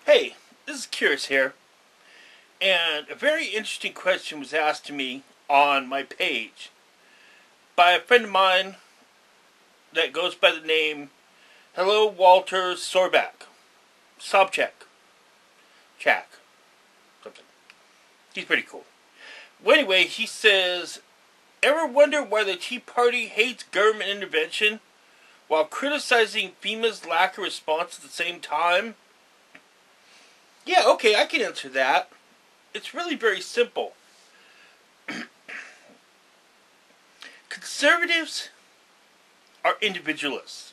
Hey, this is Curious here, and a very interesting question was asked to me on my page by a friend of mine that goes by the name Hello Walter Sorback. Sobchak. Chak. Something. He's pretty cool. Well, anyway, he says, ever wonder why the Tea Party hates government intervention while criticizing FEMA's lack of response at the same time? Yeah, okay, I can answer that. It's really very simple. Conservatives are individualists.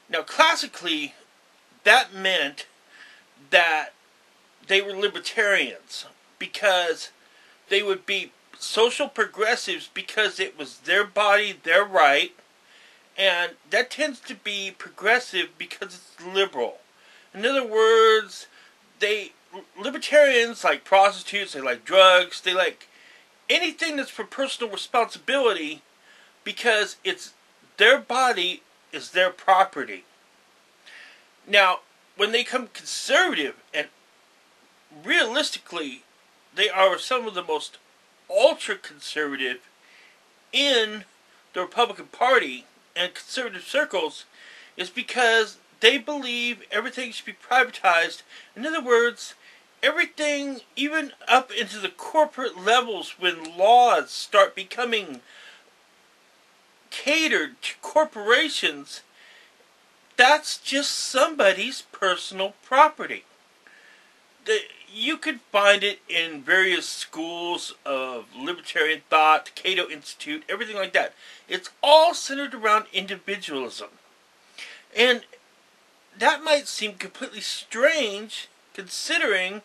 Now, classically, that meant that they were libertarians because they would be social progressives because it was their body, their right, and that tends to be progressive because it's liberal. In other words, libertarians like prostitutes, they like drugs, they like anything that's for personal responsibility because it's their body is their property. Now, when they come conservative, and realistically, they are some of the most ultra-conservative in the Republican Party and conservative circles, is because they believe everything should be privatized. In other words, everything, even up into the corporate levels, when laws start becoming catered to corporations, that's just somebody's personal property. You could find it in various schools of libertarian thought, the Cato Institute, everything like that. It's all centered around individualism. And that might seem completely strange, considering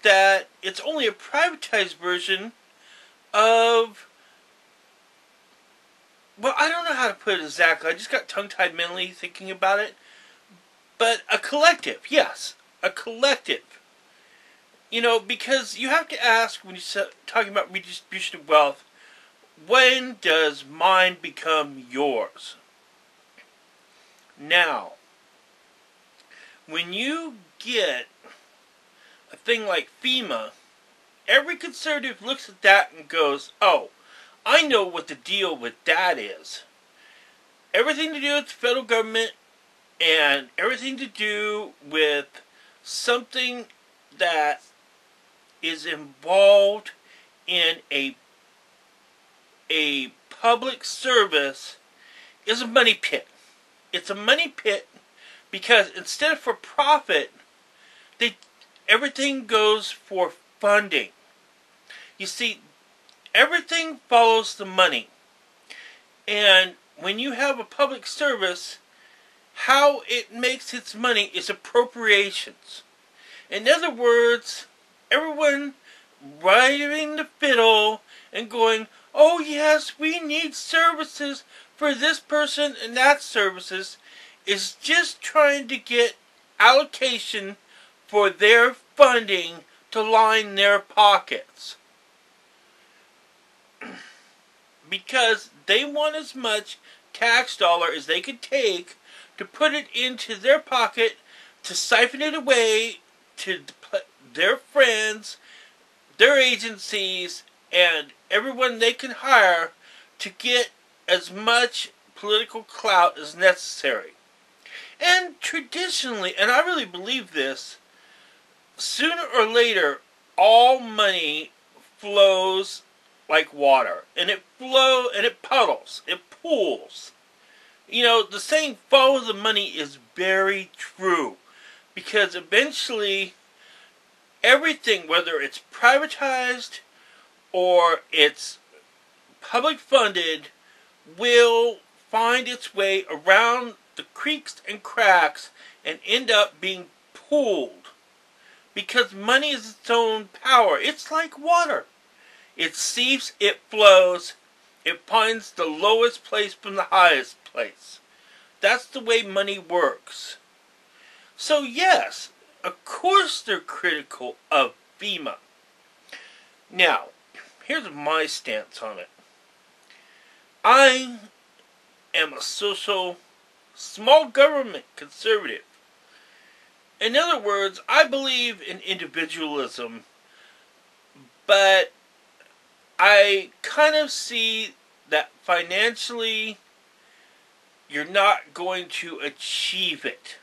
that it's only a privatized version of, well, I don't know how to put it exactly. I just got tongue-tied mentally thinking about it. But a collective, yes, a collective. You know, because you have to ask, when you're talking about redistribution of wealth, when does mine become yours? Now, when you get a thing like FEMA, every conservative looks at that and goes, oh, I know what the deal with that is. Everything to do with the federal government and everything to do with something that is involved in a public service is a money pit. It's a money pit because instead of for profit, everything goes for funding. You see, everything follows the money. And when you have a public service, how it makes its money is appropriations. In other words, everyone riding the fiddle and going, oh yes, we need services for this person and that services, is just trying to get allocation for their funding to line their pockets. Because they want as much tax dollar as they can take to put it into their pocket, to siphon it away to their friends, their agencies, and everyone they can hire to get as much political clout as necessary. And traditionally, and I really believe this, sooner or later, all money flows like water, and it puddles, it pools. You know, the saying "follow the money" is very true, because eventually everything, whether it's privatized or it's public funded, will find its way around the creeks and cracks and end up being pooled. Because money is its own power. It's like water. It seeps, it flows, it finds the lowest place from the highest place. That's the way money works. So yes, of course they're critical of FEMA. Now, here's my stance on it. I am a social, small government conservative. In other words, I believe in individualism, but I kind of see that financially you're not going to achieve it.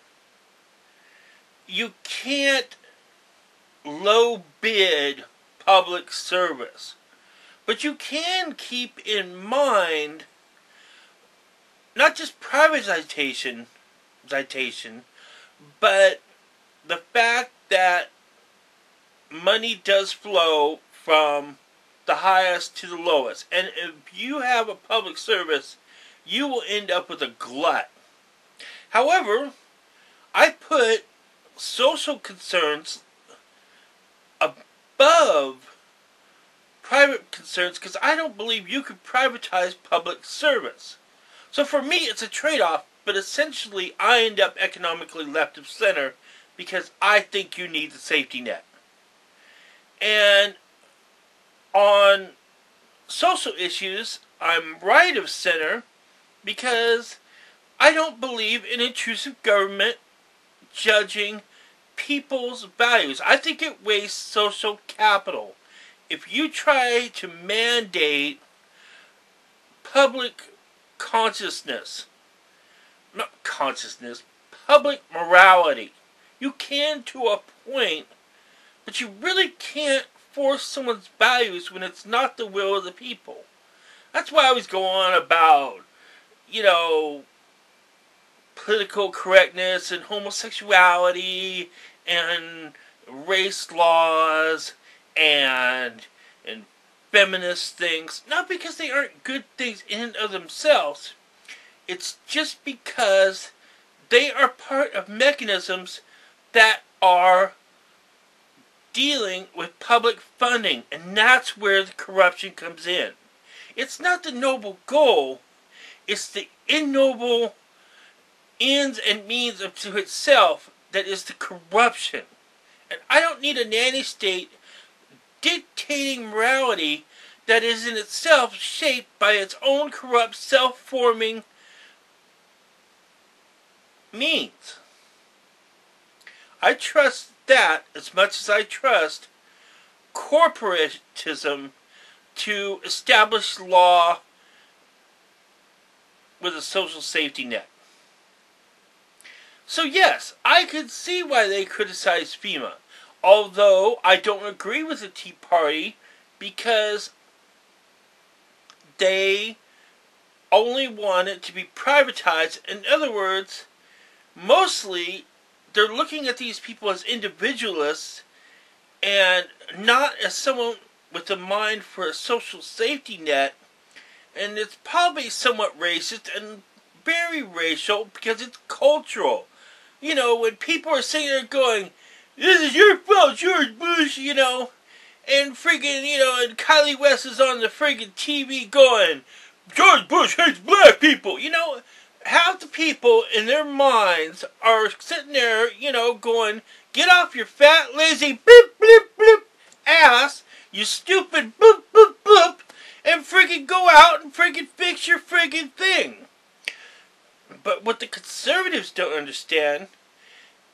You can't low bid public service, but you can keep in mind not just privatization, but the fact that money does flow from the highest to the lowest. And if you have a public service, you will end up with a glut. However, I put social concerns above private concerns because I don't believe you could privatize public service. So for me, it's a trade-off, but essentially I end up economically left of center because I think you need the safety net. And on social issues, I'm right of center because I don't believe in intrusive government judging people's values. I think it wastes social capital. If you try to mandate public public morality, you can to a point, but you really can't force someone's values when it's not the will of the people. That's why I always go on about, political correctness and homosexuality and race laws and feminist things. Not because they aren't good things in and of themselves. It's just because they are part of mechanisms that are dealing with public funding, and that's where the corruption comes in. It's not the noble goal, it's the ignoble ends and means to itself that is the corruption. And I don't need a nanny state dictating morality that is in itself shaped by its own corrupt, self-forming means. I trust that as much as I trust corporatism to establish law with a social safety net. So yes, I could see why they criticize FEMA, although I don't agree with the Tea Party because they only want it to be privatized. In other words, mostly they're looking at these people as individualists and not as someone with a mind for a social safety net. And it's probably somewhat racist and very racial because it's cultural. When people are sitting there going, "This is your fault, George Bush," and freaking, and Kylie West is on the freaking TV going, "George Bush hates black people," half the people in their minds are sitting there, going, "Get off your fat, lazy, bloop, bloop, bloop, ass, you stupid, bloop, bloop, bloop, and freaking go out and freaking fix your freaking thing." But what the conservatives don't understand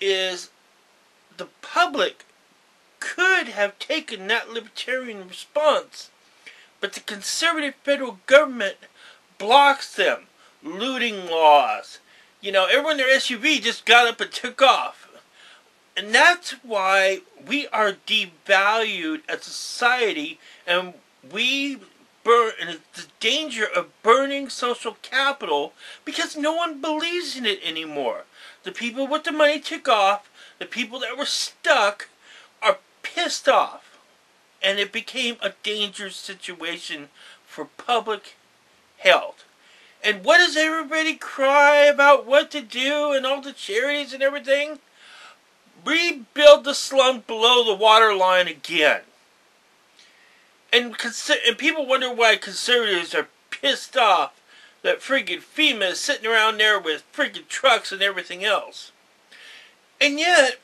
is the public could have taken that libertarian response, but the conservative federal government blocks them. Looting laws. Everyone in their SUV just got up and took off. And that's why we are devalued as a society, and and the danger of burning social capital because no one believes in it anymore. The people with the money took off. The people that were stuck are pissed off. And it became a dangerous situation for public health. And what does everybody cry about what to do and all the charities and everything? Rebuild the slums below the waterline again. And people wonder why conservatives are pissed off that friggin' FEMA is sitting around there with friggin' trucks and everything else. And yet,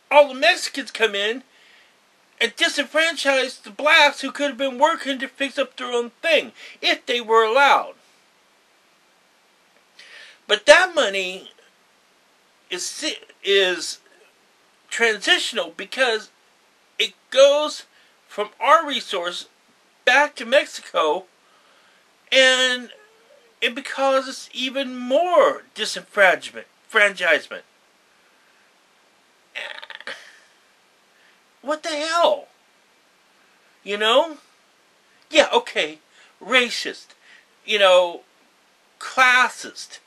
all the Mexicans come in and disenfranchise the blacks who could have been working to fix up their own thing, if they were allowed. But that money is transitional because it goes from our resource back to Mexico, and it causes even more disenfranchisement. What the hell? You know? Yeah, okay, racist, classist,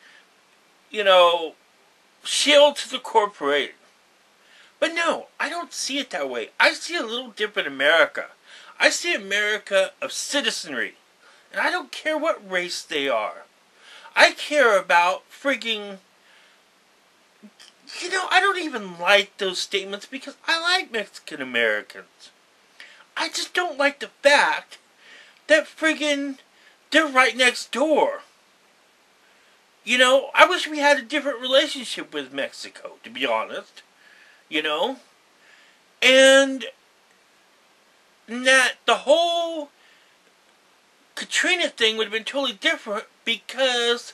shield to the corporate. But no, I don't see it that way. I see a little different America. I see America of citizenry. And I don't care what race they are. I care about frigging... I don't even like those statements because I like Mexican Americans. I just don't like the fact that friggin' they're right next door. I wish we had a different relationship with Mexico, to be honest. And that the whole Katrina thing would have been totally different because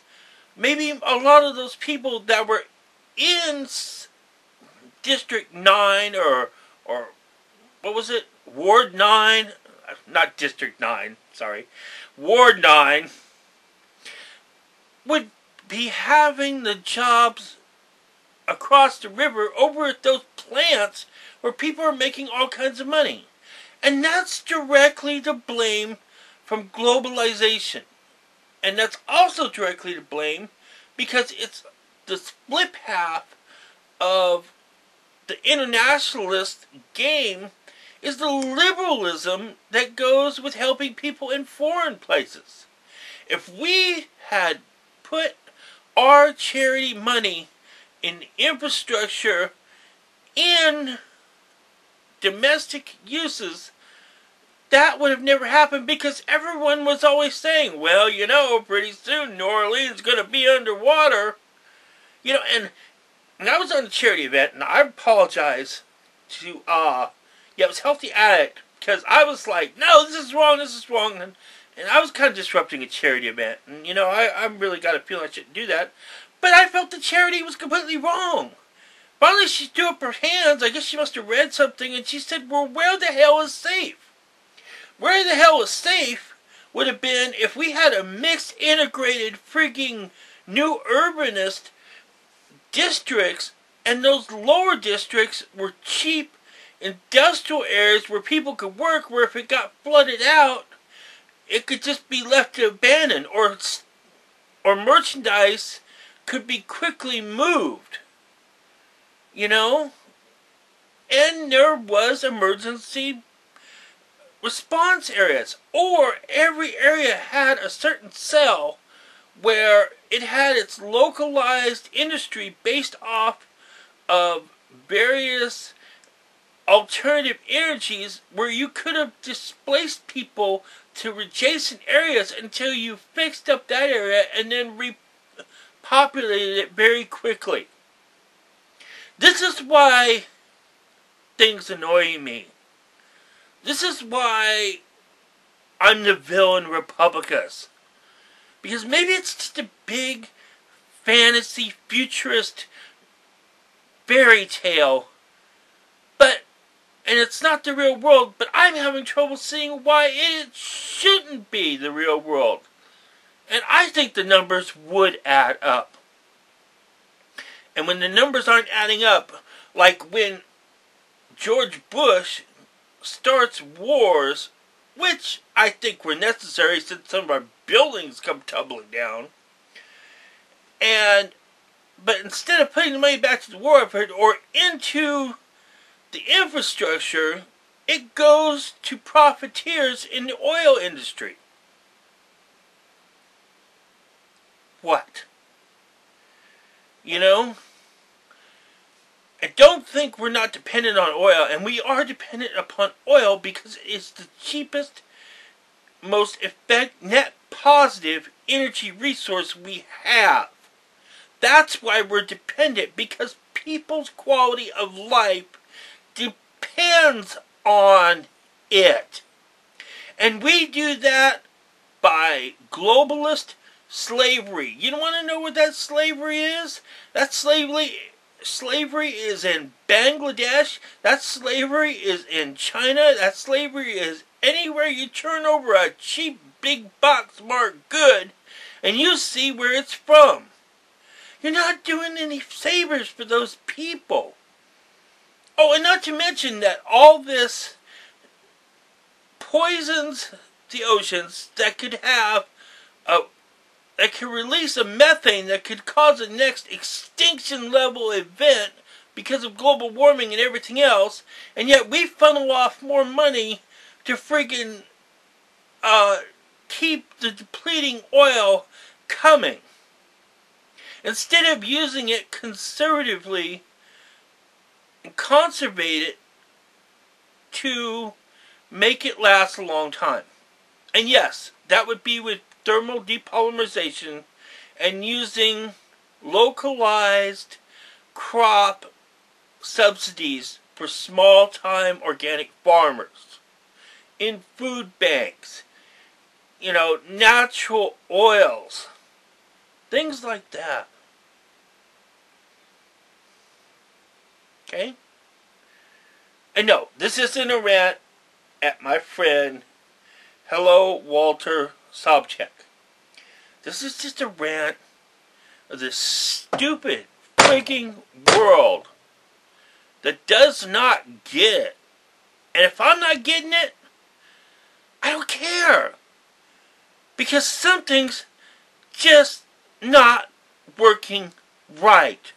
maybe a lot of those people that were in District 9 or what was it? Ward 9? Not District 9, sorry. Ward 9 would be having the jobs across the river over at those plants where people are making all kinds of money. And that's directly to blame from globalization. And that's also directly to blame because it's the split path of the internationalist game is the liberalism that goes with helping people in foreign places. If we had put our charity money in infrastructure in domestic uses, that would have never happened because everyone was always saying, well, pretty soon New Orleans is going to be underwater. And I was on a charity event, and I apologize to, it was Healthy Addict, because I was like, no, this is wrong, and I was kind of disrupting a charity event, and, I really got a feeling I shouldn't do that, but I felt the charity was completely wrong. Finally, she threw up her hands, I guess she must have read something, and she said, well, where the hell is safe? Where the hell is safe would have been if we had a mixed, integrated, freaking new urbanist districts, and those lower districts were cheap industrial areas where people could work, where if it got flooded out, it could just be left to abandon, or merchandise could be quickly moved. And there was emergency response areas, or every area had a certain cell where it had its localized industry based off of various alternative energies where you could have displaced people to adjacent areas until you fixed up that area and then repopulated it very quickly. This is why things annoy me. This is why I'm the villain Republicus. Because maybe it's just a big fantasy futurist fairy tale, and it's not the real world, but I'm having trouble seeing why it shouldn't be the real world. And I think the numbers would add up. And when the numbers aren't adding up, like when George Bush starts wars, which I think were necessary since some of our buildings come tumbling down, but instead of putting the money back to the war effort or into the infrastructure, it goes to profiteers in the oil industry. What? I don't think we're not dependent on oil, and we are dependent upon oil because it's the cheapest, most net positive energy resource we have. That's why we're dependent, because people's quality of life depends on it. And we do that by globalist slavery. You don't want to know what that slavery is? That slavery slavery is in Bangladesh. That slavery is in China. That slavery is anywhere you turn over a cheap big box marked good and you see where it's from. You're not doing any favors for those people. Oh, and not to mention that all this poisons the oceans that could have that could release a methane that could cause the next extinction level event because of global warming and everything else, and yet we funnel off more money to freaking keep the depleting oil coming instead of using it conservatively and conserve it to make it last a long time. And yes, that would be with thermal depolymerization and using localized crop subsidies for small-time organic farmers in food banks, natural oils, things like that. Okay? And no, this isn't a rant at my friend, hello, Walter Sobchak. This is just a rant of this stupid freaking world that does not get it. And if I'm not getting it, I don't care. Because something's just not working right.